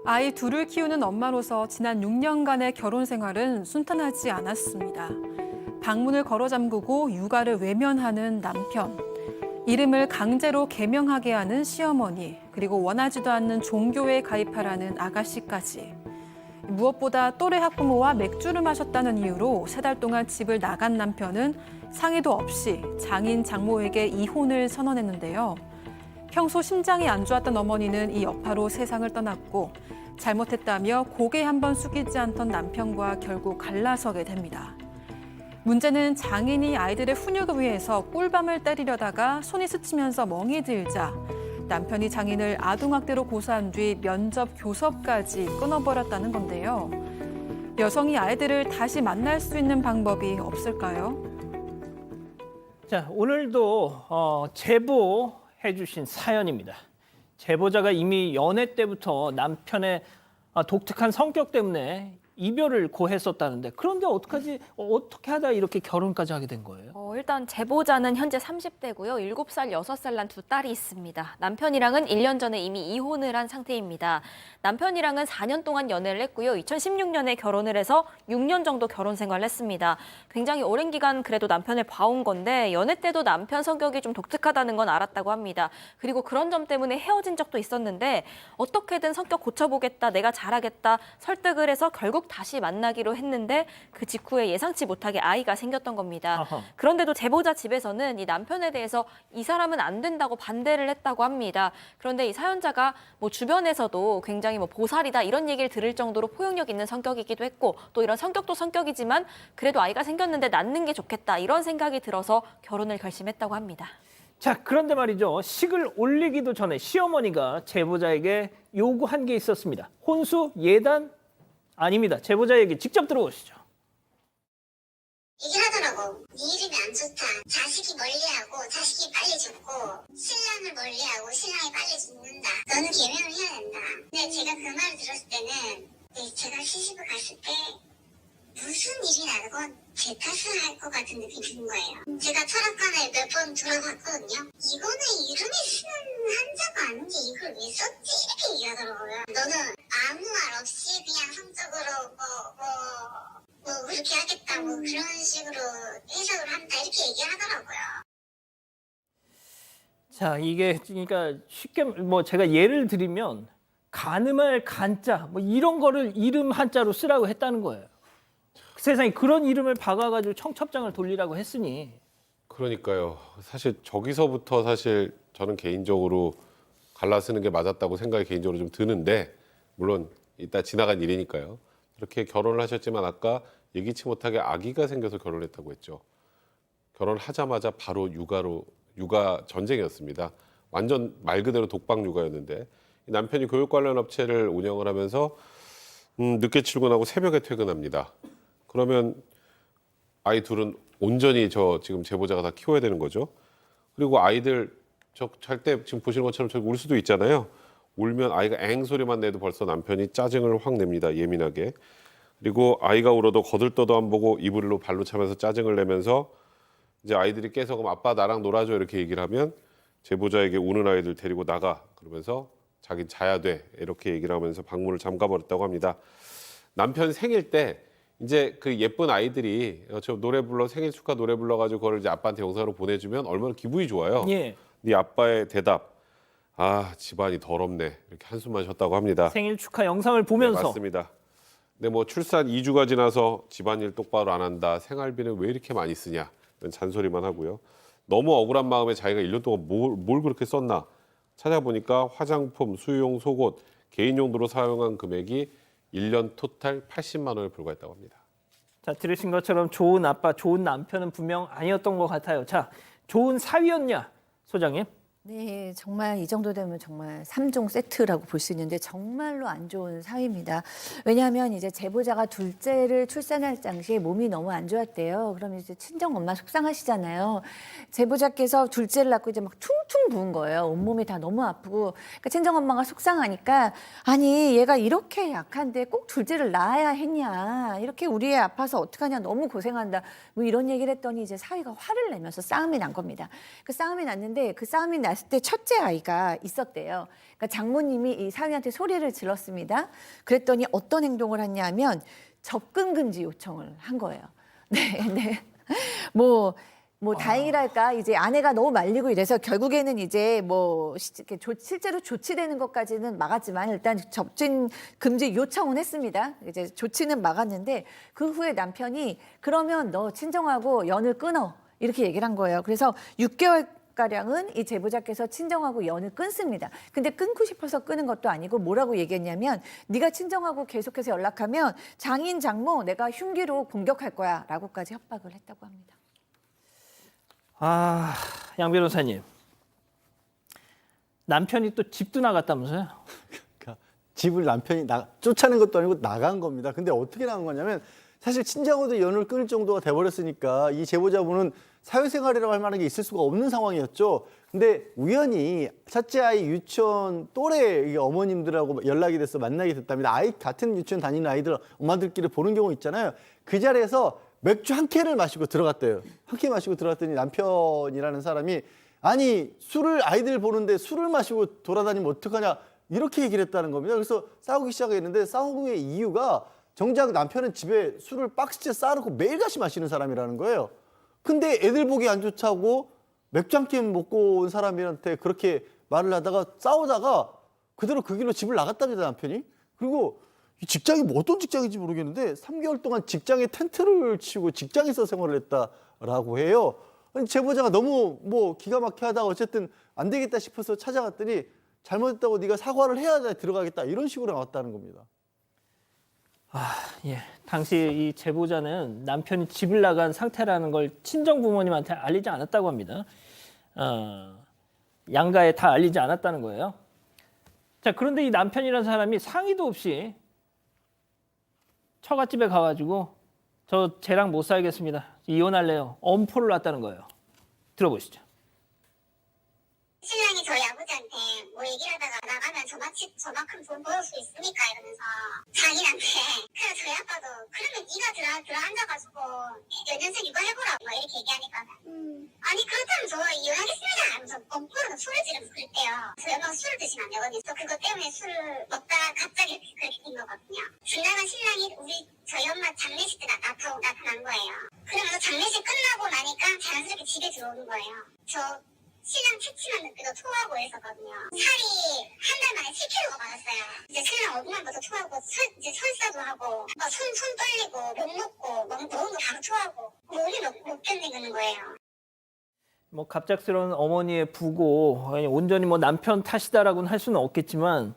아이 둘을 키우는 엄마로서 지난 6년간의 결혼 생활은 순탄하지 않았습니다. 방문을 걸어 잠그고 육아를 외면하는 남편, 이름을 강제로 개명하게 하는 시어머니, 그리고 원하지도 않는 종교에 가입하라는 아가씨까지. 무엇보다 또래 학부모와 맥주를 마셨다는 이유로 3달 동안 집을 나간 남편은 상의도 없이 장인 장모에게 이혼을 선언했는데요. 평소 심장이 안 좋았던 어머니는 이 여파로 세상을 떠났고 잘못했다며 고개 한번 숙이지 않던 남편과 결국 갈라서게 됩니다. 문제는 장인이 아이들의 훈육을 위해서 꿀밤을 때리려다가 손이 스치면서 멍이 들자 남편이 장인을 아동학대로 고소한 뒤 면접 교섭까지 끊어버렸다는 건데요. 여성이 아이들을 다시 만날 수 있는 방법이 없을까요? 자, 오늘도 제보해 주신 사연입니다. 제보자가 이미 연애 때부터 남편의 독특한 성격 때문에 이별을 고했었다는데, 그런데 어떻게 하다 이렇게 결혼까지 하게 된 거예요? 일단 제보자는 현재 30대고요. 7살, 6살 난 두 딸이 있습니다. 남편이랑은 1년 전에 이미 이혼을 한 상태입니다. 남편이랑은 4년 동안 연애를 했고요. 2016년에 결혼을 해서 6년 정도 결혼 생활을 했습니다. 굉장히 오랜 기간 그래도 남편을 봐온 건데 연애 때도 남편 성격이 좀 독특하다는 건 알았다고 합니다. 그리고 그런 점 때문에 헤어진 적도 있었는데 어떻게든 성격 고쳐보겠다, 내가 잘하겠다 설득을 해서 결국 다시 만나기로 했는데 그 직후에 예상치 못하게 아이가 생겼던 겁니다. 아하. 그런데도 제보자 집에서는 이 남편에 대해서 이 사람은 안 된다고 반대를 했다고 합니다. 그런데 이 사연자가 주변에서도 굉장히 보살이다 이런 얘기를 들을 정도로 포용력 있는 성격이기도 했고 또 이런 성격도 성격이지만 그래도 아이가 생겼는데 낳는 게 좋겠다 이런 생각이 들어서 결혼을 결심했다고 합니다. 자, 그런데 말이죠. 식을 올리기도 전에 시어머니가 제보자에게 요구한 게 있었습니다. 혼수 예단 아닙니다. 제보자 얘기 직접 들어보시죠. 얘기를 하더라고. 네 이름이 안 좋다. 자식이 멀리하고 자식이 빨리 죽고 신랑을 멀리하고 신랑이 빨리 죽는다. 너는 개명을 해야 된다. 근데 제가 그 말을 들었을 때는 제가 시집을 갔을 때 무슨 일이 나건 제 탓을 할 것 같은 느낌이 드는 거예요. 제가 철학관에 몇 번 들어봤거든요. 이거는 이름이 쓰는 한자가 아닌데 이걸 왜 썼지? 이렇게 얘기하더라고요. 너는 아무 말 없이 그냥 성적으로 그렇게 하겠다 그런 식으로 해석을 한다 이렇게 얘기를 하더라고요. 자, 이게 그러니까 쉽게 제가 예를 들면 가늠할 간자 이런 거를 이름 한자로 쓰라고 했다는 거예요. 세상에 그런 이름을 박아가지고 청첩장을 돌리라고 했으니. 그러니까요. 사실 저기서부터 사실 저는 개인적으로 갈라 쓰는 게 맞았다고 생각이 개인적으로 좀 드는데, 물론 이따 지나간 일이니까요. 이렇게 결혼을 하셨지만 아까 예기치 못하게 아기가 생겨서 결혼했다고 했죠. 결혼하자마자 바로 육아 전쟁이었습니다. 완전 말 그대로 독박 육아였는데 남편이 교육 관련 업체를 운영을 하면서 늦게 출근하고 새벽에 퇴근합니다. 그러면 아이 둘은 온전히 지금 제보자가 다 키워야 되는 거죠. 그리고 아이들 잘 때 지금 보시는 것처럼 저기 울 수도 있잖아요. 울면 아이가 앵 소리만 내도 벌써 남편이 짜증을 확 냅니다. 예민하게. 그리고 아이가 울어도 거들떠도 안 보고 이불로 발로 차면서 짜증을 내면서 이제 아이들이 깨서 그럼 아빠 나랑 놀아줘 이렇게 얘기를 하면 제보자에게 우는 아이들 데리고 나가 그러면서 자긴 자야 돼 이렇게 얘기를 하면서 방문을 잠가버렸다고 합니다. 남편 생일 때 이제 그 예쁜 아이들이 저 노래 불러 생일 축하 노래 불러가지고 그걸 이제 아빠한테 영상으로 보내주면 얼마나 기분이 좋아요. 예. 네 아빠의 대답. 아 집안이 더럽네 이렇게 한숨만 쉬었다고 합니다. 생일 축하 영상을 보면서. 네, 맞습니다. 근데 출산 2주가 지나서 집안일 똑바로 안 한다. 생활비는 왜 이렇게 많이 쓰냐. 이런 잔소리만 하고요. 너무 억울한 마음에 자기가 1년 동안 뭘 그렇게 썼나. 찾아보니까 화장품, 수유용 속옷, 개인 용도로 사용한 금액이 1년 토탈 80만 원에 불과했다고 합니다. 자, 들으신 것처럼 좋은 아빠, 좋은 남편은 분명 아니었던 것 같아요. 자, 좋은 사위였냐, 소장님? 네, 정말 이 정도 되면 정말 3종 세트라고 볼 수 있는데 정말로 안 좋은 사위입니다. 왜냐하면 이제 제보자가 둘째를 출산할 당시에 몸이 너무 안 좋았대요. 그럼 이제 친정 엄마 속상하시잖아요. 제보자께서 둘째를 낳고 이제 막 퉁퉁 부은 거예요. 온몸이 다 너무 아프고. 그러니까 친정 엄마가 속상하니까 아니 얘가 이렇게 약한데 꼭 둘째를 낳아야 했냐. 이렇게 우리 애 아파서 어떡하냐. 너무 고생한다. 이런 얘기를 했더니 이제 사위가 화를 내면서 싸움이 난 겁니다. 그 싸움이 났는데 그 싸움이 날 낳았을 때 첫째 아이가 있었대요. 그러니까 장모님이 이 사위한테 소리를 질렀습니다. 그랬더니 어떤 행동을 했냐면 접근 금지 요청을 한 거예요. 네, 네. 뭐 다행이랄까 이제 아내가 너무 말리고 이래서 결국에는 이제 뭐 실제로 조치되는 것까지는 막았지만 일단 접진 금지 요청은 했습니다. 이제 조치는 막았는데 그 후에 남편이 그러면 너 친정하고 연을 끊어 이렇게 얘기를 한 거예요. 그래서 6개월 가량은 이 제보자께서 친정하고 연을 끊습니다. 근데 끊고 싶어서 끊은 것도 아니고 뭐라고 얘기했냐면 네가 친정하고 계속해서 연락하면 장인 장모 내가 흉기로 공격할 거야라고까지 협박을 했다고 합니다. 아, 양 변호사님. 남편이 또 집도 나갔다면서요? 그러니까 집을 남편이 쫓아낸 것도 아니고 나간 겁니다. 근데 어떻게 나간 거냐면 사실 친정하고도 연을 끊을 정도가 돼버렸으니까 이 제보자분은 사회생활이라고 할 만한 게 있을 수가 없는 상황이었죠. 근데 우연히 첫째 아이 유치원 또래 어머님들하고 연락이 돼서 만나게 됐답니다. 아이 같은 유치원 다니는 아이들 엄마들끼리 보는 경우 있잖아요. 그 자리에서 맥주 한 캔을 마시고 들어갔대요. 한 캔 마시고 들어갔더니 남편이라는 사람이 아니 술을 아이들 보는데 술을 마시고 돌아다니면 어떡하냐 이렇게 얘기를 했다는 겁니다. 그래서 싸우기 시작했는데 싸움의 이유가 정작 남편은 집에 술을 박스째 쌓아놓고 매일같이 마시는 사람이라는 거예요. 근데 애들 보기 안 좋다고 맥주 한 캔 먹고 온 사람한테 그렇게 말을 하다가 싸우다가 그대로 그 길로 집을 나갔답니다, 남편이. 그리고 이 직장이 뭐 어떤 직장인지 모르겠는데 3개월 동안 직장에 텐트를 치고 직장에서 생활을 했다라고 해요. 아니, 제보자가 너무 뭐 기가 막히게 하다가 어쨌든 안 되겠다 싶어서 찾아갔더니 잘못했다고 네가 사과를 해야 들어가겠다 이런 식으로 나왔다는 겁니다. 아, 예. 당시 이 제보자는 남편이 집을 나간 상태라는 걸 친정 부모님한테 알리지 않았다고 합니다. 양가에 다 알리지 않았다는 거예요. 자, 그런데 이 남편이라는 사람이 상의도 없이 처갓집에 가가지고 저 쟤랑 못 살겠습니다. 이혼할래요. 엄포를 놨다는 거예요. 들어보시죠. 신랑이 저희 아버지한테 뭐 얘기를 하다가 나가면 저만큼 돈 벌을 수 있으니까 이러면서 자기한테 그래 저희 아빠도 그러면 네가 들어 앉아가지고 연년생 이거 해보라 막 이렇게 얘기하니까 아니 그렇다면 저 이혼하겠습니다 하면서 엉터리로 술을 지르면서 그랬대요. 저희 엄마가 술을 드시면 안 되거든요. 그래서 그것 때문에 술을 먹다가 갑자기 그렇게 된 거거든요. 지나간 신랑이 저희 엄마 장례식 때 나타난 거예요. 그러면서 장례식 끝나고 나니까 자연스럽게 집에 들어오는 거예요. 저 신랑 체치만 느끼고 토하고 했었거든요. 살이 한 달 만에 10kg가 빠졌어요. 이제 신랑 얼굴만 더 토하고 이제 설사도 하고 손 떨리고 못 먹고 먹은 거 바로 토하고 몸이 못 견디는 거예요. 뭐 갑작스러운 어머니의 부고 온전히 뭐 남편 탓이다라고는 할 수는 없겠지만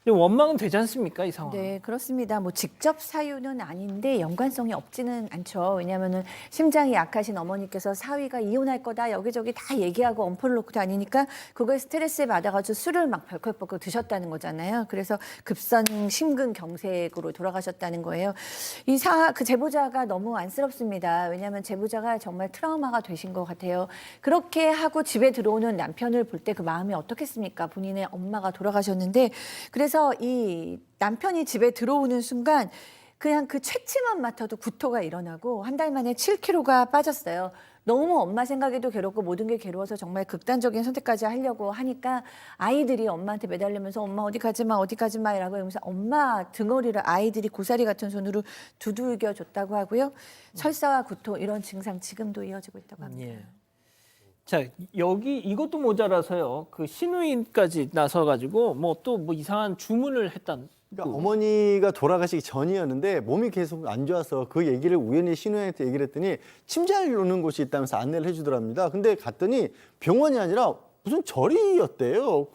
원망은 되지 않습니까, 이 상황? 네, 그렇습니다. 뭐 직접 사유는 아닌데 연관성이 없지는 않죠. 왜냐하면은 심장이 약하신 어머니께서 사위가 이혼할 거다 여기저기 다 얘기하고 엄포를 놓고 다니니까 그거에 스트레스 받아가지고 술을 막 벌컥벌컥 드셨다는 거잖아요. 그래서 급성 심근경색으로 돌아가셨다는 거예요. 그 제보자가 너무 안쓰럽습니다. 왜냐하면 제보자가 정말 트라우마가 되신 것 같아요. 그렇게 하고 집에 들어오는 남편을 볼 때 그 마음이 어떻겠습니까? 본인의 엄마가 돌아가셨는데 그래서 이 남편이 집에 들어오는 순간 그냥 그 채취만 맡아도 구토가 일어나고 한 달 만에 7kg가 빠졌어요. 너무 엄마 생각에도 괴롭고 모든 게 괴로워서 정말 극단적인 선택까지 하려고 하니까 아이들이 엄마한테 매달리면서 엄마 어디 가지 마 어디 가지 마 이라고 하면서 엄마 등허리를 아이들이 고사리 같은 손으로 두들겨 줬다고 하고요. 설사와 구토 이런 증상 지금도 이어지고 있다고 합니다. 예. 자, 여기 이것도 모자라서요. 그 시누이까지 나서가지고 뭐 또 뭐 이상한 주문을 했단. 그러니까 어머니가 돌아가시기 전이었는데 몸이 계속 안 좋아서 그 얘기를 우연히 신우한테 얘기를 했더니 침대를 놓는 곳이 있다면서 안내를 해주더랍니다. 근데 갔더니 병원이 아니라 무슨 절이었대요.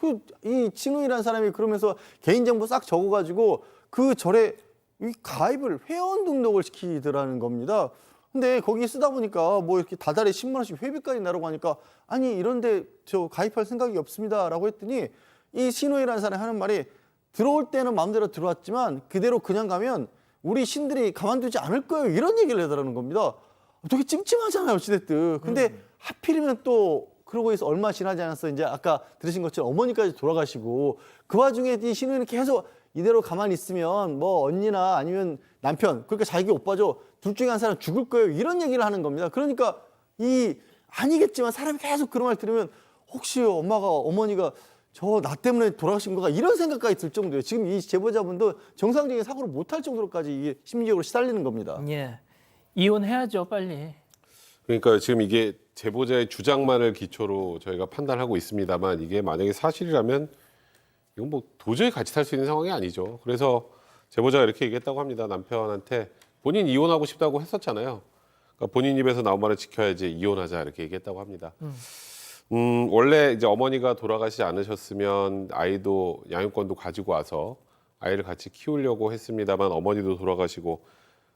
이 신우이라는 사람이 그러면서 개인정보 싹 적어가지고 그 절에 가입을 회원 등록을 시키더라는 겁니다. 근데 거기 쓰다 보니까 뭐 이렇게 다달이 10만 원씩 회비까지 나라고 하니까 아니 이런데 저 가입할 생각이 없습니다라고 했더니 이 신우이라는 사람이 하는 말이 들어올 때는 마음대로 들어왔지만 그대로 그냥 가면 우리 신들이 가만두지 않을 거예요 이런 얘기를 하더라는 겁니다. 되게 찜찜하잖아요 어찌됐든. 근데 하필이면 또 그러고 해서 얼마 지나지 않았어 이제 아까 들으신 것처럼 어머니까지 돌아가시고 그 와중에 이 신우이는 계속 이대로 가만히 있으면 뭐 언니나 아니면 남편 그러니까 자기 오빠죠 둘 중에 한 사람 죽을 거예요 이런 얘기를 하는 겁니다. 그러니까 아니겠지만 사람이 계속 그런 말 들으면 혹시 어머니가 저 나 때문에 돌아가신 건가 이런 생각까지 들 정도예요. 지금 이 제보자분도 정상적인 사고를 못할 정도로까지 이게 심리적으로 시달리는 겁니다. 예. 이혼해야죠, 빨리. 그러니까 지금 이게 제보자의 주장만을 기초로 저희가 판단하고 있습니다만 이게 만약에 사실이라면 이건 뭐 도저히 같이 살 수 있는 상황이 아니죠. 그래서 제보자가 이렇게 얘기했다고 합니다. 남편한테 본인 이혼하고 싶다고 했었잖아요. 그러니까 본인 입에서 나온 말을 지켜야지 이혼하자 이렇게 얘기했다고 합니다. 원래 이제 어머니가 돌아가시지 않으셨으면 아이도 양육권도 가지고 와서 아이를 같이 키우려고 했습니다만 어머니도 돌아가시고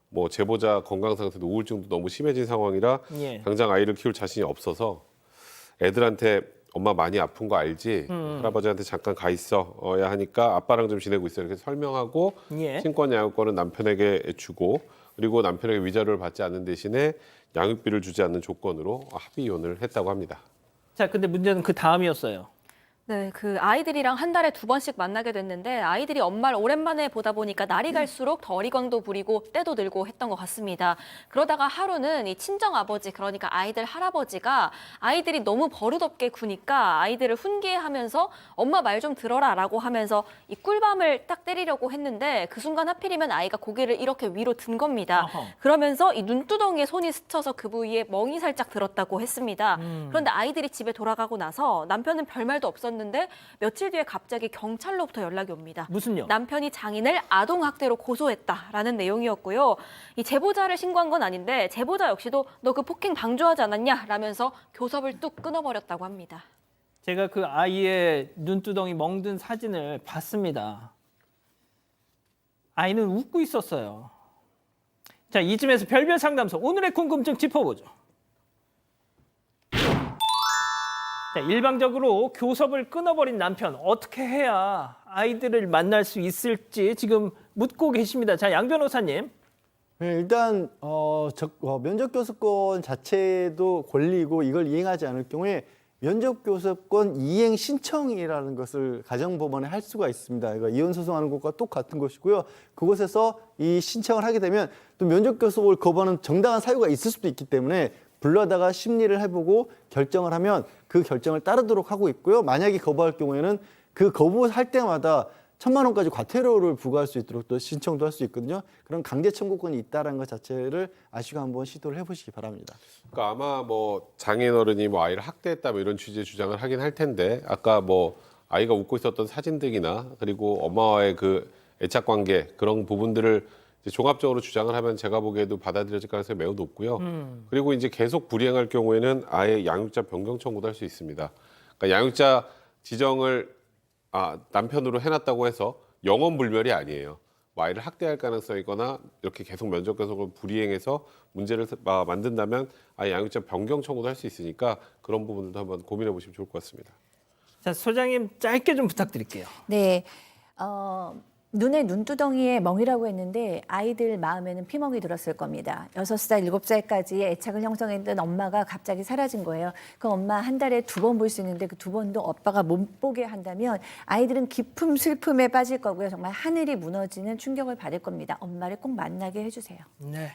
뭐 제보자 건강 상태도 우울증도 너무 심해진 상황이라 예. 당장 아이를 키울 자신이 없어서 애들한테 엄마 많이 아픈 거 알지? 할아버지한테 잠깐 가 있어야 하니까 아빠랑 좀 지내고 있어 이렇게 설명하고 예. 친권 양육권은 남편에게 주고 그리고 남편에게 위자료를 받지 않는 대신에 양육비를 주지 않는 조건으로 합의 이혼을 했다고 합니다. 자, 근데 문제는 그 다음이었어요. 네, 그 아이들이랑 한 달에 2번씩 만나게 됐는데 아이들이 엄마를 오랜만에 보다 보니까 날이 갈수록 더 어리광도 부리고 때도 들고 했던 것 같습니다. 그러다가 하루는 이 친정 아버지, 그러니까 아이들 할아버지가 아이들이 너무 버릇없게 구니까 아이들을 훈계하면서 엄마 말 좀 들어라라고 하면서 이 꿀밤을 딱 때리려고 했는데 그 순간 하필이면 아이가 고개를 이렇게 위로 든 겁니다. 어허. 그러면서 이 눈두덩이에 손이 스쳐서 그 부위에 멍이 살짝 들었다고 했습니다. 그런데 아이들이 집에 돌아가고 나서 남편은 별말도 없었는데 며칠 뒤에 갑자기 경찰로부터 연락이 옵니다. 무슨요? 남편이 장인을 아동학대로 고소했다라는 내용이었고요. 이 제보자를 신고한 건 아닌데 제보자 역시도 너 그 폭행 방조하지 않았냐? 라면서 교섭을 뚝 끊어버렸다고 합니다. 제가 그 아이의 눈두덩이 멍든 사진을 봤습니다. 아이는 웃고 있었어요. 자, 이쯤에서 별별 상담소 오늘의 궁금증 짚어보죠. 자, 일방적으로 교섭을 끊어버린 남편 어떻게 해야 아이들을 만날 수 있을지 지금 묻고 계십니다. 자, 양 변호사님. 네, 일단 면접교섭권 자체도 권리고 이걸 이행하지 않을 경우에 면접교섭권 이행 신청이라는 것을 가정법원에 할 수가 있습니다. 그러니까 이혼 소송하는 것과 똑같은 것이고요. 그곳에서 이 신청을 하게 되면 또 면접교섭을 거부하는 정당한 사유가 있을 수도 있기 때문에 불러다가 심리를 해보고 결정을 하면 그 결정을 따르도록 하고 있고요. 만약에 거부할 경우에는 그 거부할 때마다 1,000만 원까지 과태료를 부과할 수 있도록 또 신청도 할 수 있거든요. 그런 강제 청구권이 있다는 것 자체를 아시고 한번 시도를 해보시기 바랍니다. 그러니까 아마 뭐 장인어른이 뭐 아이를 학대했다 뭐 이런 취지의 주장을 하긴 할 텐데 아까 뭐 아이가 웃고 있었던 사진 등이나 그리고 엄마와의 그 애착 관계 그런 부분들을 이제 종합적으로 주장을 하면 제가 보기에도 받아들여질 가능성이 매우 높고요. 그리고 이제 계속 불이행할 경우에는 아예 양육자 변경 청구도 할 수 있습니다. 그러니까 양육자 지정을 남편으로 해놨다고 해서 영원불멸이 아니에요. 뭐 아이를 학대할 가능성이 있거나 이렇게 계속 면접교섭을 불이행해서 문제를 만든다면 아예 양육자 변경 청구도 할 수 있으니까 그런 부분들도 한번 고민해 보시면 좋을 것 같습니다. 자, 소장님 짧게 좀 부탁드릴게요. 네. 눈에 눈두덩이에 멍이라고 했는데 아이들 마음에는 피멍이 들었을 겁니다. 6살, 7살까지의 애착을 형성했던 엄마가 갑자기 사라진 거예요. 그 엄마 한 달에 2번 볼 수 있는데 그 2번도 아빠가 못 보게 한다면 아이들은 깊은 슬픔에 빠질 거고요. 정말 하늘이 무너지는 충격을 받을 겁니다. 엄마를 꼭 만나게 해주세요. 네.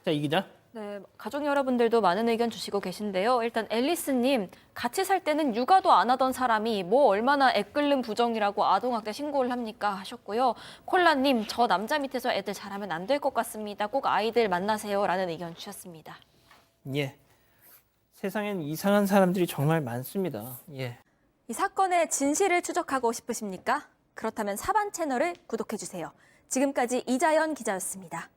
자, 이 기자. 네, 가족 여러분들도 많은 의견 주시고 계신데요. 일단 앨리스님, 같이 살 때는 육아도 안 하던 사람이 뭐 얼마나 애끓는 부정이라고 아동학대 신고를 합니까 하셨고요. 콜라님, 저 남자 밑에서 애들 잘하면 안 될 것 같습니다. 꼭 아이들 만나세요라는 의견 주셨습니다. 예. 세상엔 이상한 사람들이 정말 많습니다. 예. 이 사건의 진실을 추적하고 싶으십니까? 그렇다면 사반 채널을 구독해주세요. 지금까지 이자연 기자였습니다.